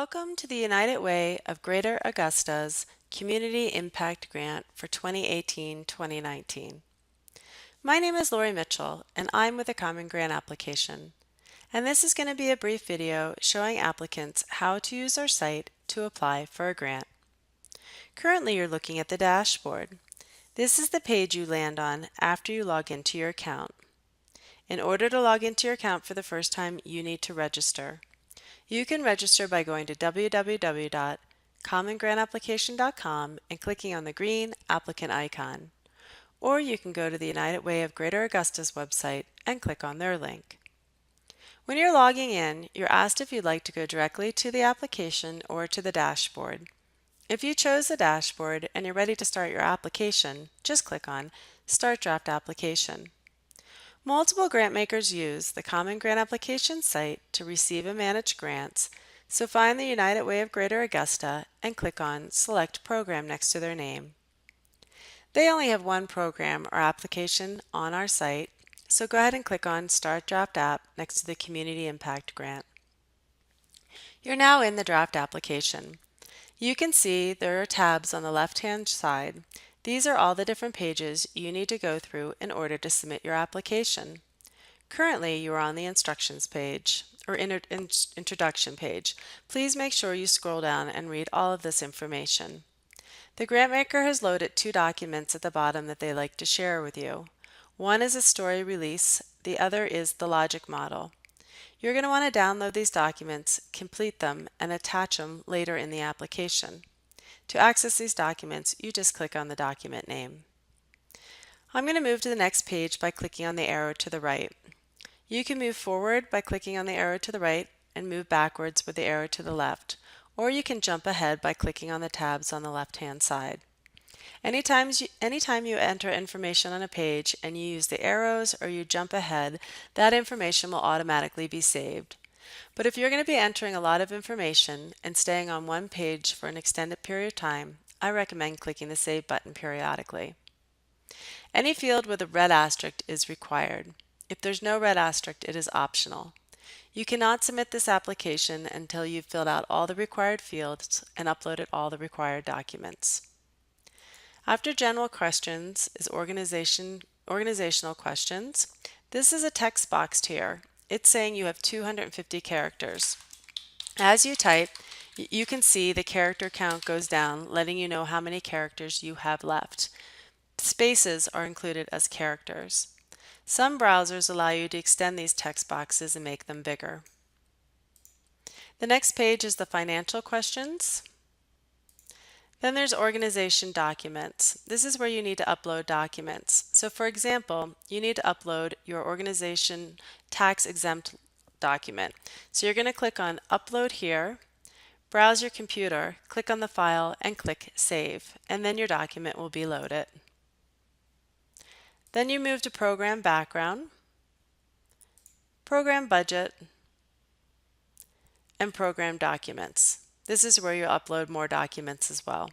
Welcome to the United Way of Greater Augusta's Community Impact Grant for 2018-2019. My name is Lori Mitchell, and I'm with the Common Grant application. And this is going to be a brief video showing applicants how to use our site to apply for a grant. Currently, you're looking at the dashboard. This is the page you land on after you log into your account. In order to log into your account for the first time, you need to register. You can register by going to www.commongranapplication.com and clicking on the green applicant icon. Or you can go to the United Way of Greater Augusta's website and click on their link. When you're logging in, you're asked if you'd like to go directly to the application or to the dashboard. If you chose the dashboard and you're ready to start your application, just click on Start Draft Application. Multiple grant makers use the Common Grant Application site to receive and manage grants, so find the United Way of Greater Augusta and click on Select Program next to their name. They only have one program or application on our site, so go ahead and click on Start Draft App next to the Community Impact Grant. You're now in the draft application. You can see there are tabs on the left-hand side. These are all the different pages you need to go through in order to submit your application. Currently, you are on the instructions page, or introduction page. Please make sure you scroll down and read all of this information. The grantmaker has loaded two documents at the bottom that they like to share with you. One is a story release, the other is the logic model. You're going to want to download these documents, complete them, and attach them later in the application. To access these documents, you just click on the document name. I'm going to move to the next page by clicking on the arrow to the right. You can move forward by clicking on the arrow to the right and move backwards with the arrow to the left, or you can jump ahead by clicking on the tabs on the left-hand side. Anytime you enter information on a page and you use the arrows or you jump ahead, that information will automatically be saved. But if you're going to be entering a lot of information and staying on one page for an extended period of time, I recommend clicking the Save button periodically. Any field with a red asterisk is required. If there's no red asterisk, it is optional. You cannot submit this application until you've filled out all the required fields and uploaded all the required documents. After general questions is organizational questions. This is a text box here. It's saying you have 250 characters. As you type, you can see the character count goes down, letting you know how many characters you have left. Spaces are included as characters. Some browsers allow you to extend these text boxes and make them bigger. The next page is the financial questions. Then there's organization documents. This is where you need to upload documents. So for example, you need to upload your organization tax exempt document. So you're going to click on Upload here, browse your computer, click on the file, and click Save, and then your document will be loaded. Then you move to Program Background, Program Budget, and Program Documents. This is where you upload more documents as well.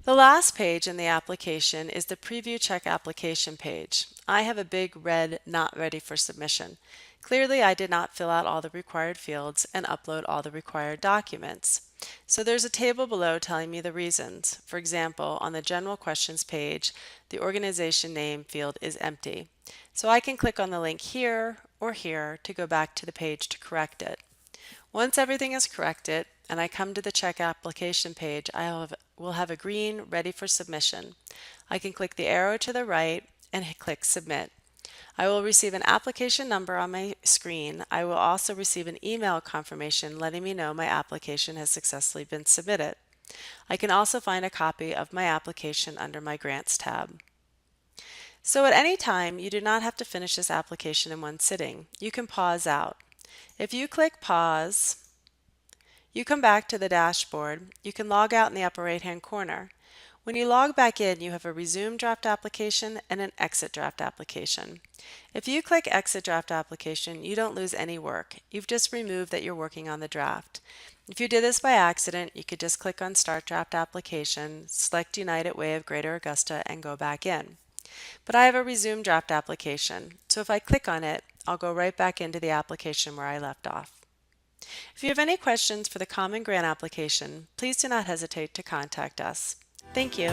The last page in the application is the Preview Check Application page. I have a big red Not Ready for Submission. Clearly, I did not fill out all the required fields and upload all the required documents. So there's a table below telling me the reasons. For example, on the General Questions page, the organization name field is empty. So I can click on the link here or here to go back to the page to correct it. Once everything is corrected and I come to the check application page, I will have a green Ready for Submission. I can click the arrow to the right and click Submit. I will receive an application number on my screen. I will also receive an email confirmation letting me know my application has successfully been submitted. I can also find a copy of my application under my Grants tab. So at any time, you do not have to finish this application in one sitting. You can pause out. If you click Pause, you come back to the dashboard. You can log out in the upper right-hand corner. When you log back in, you have a Resume Draft Application and an Exit Draft Application. If you click Exit Draft Application, you don't lose any work. You've just removed that you're working on the draft. If you did this by accident, you could just click on Start Draft Application, select United Way of Greater Augusta, and go back in. But I have a Resume Draft Application, so if I click on it, I'll go right back into the application where I left off. If you have any questions for the Common Grant application, please do not hesitate to contact us. Thank you.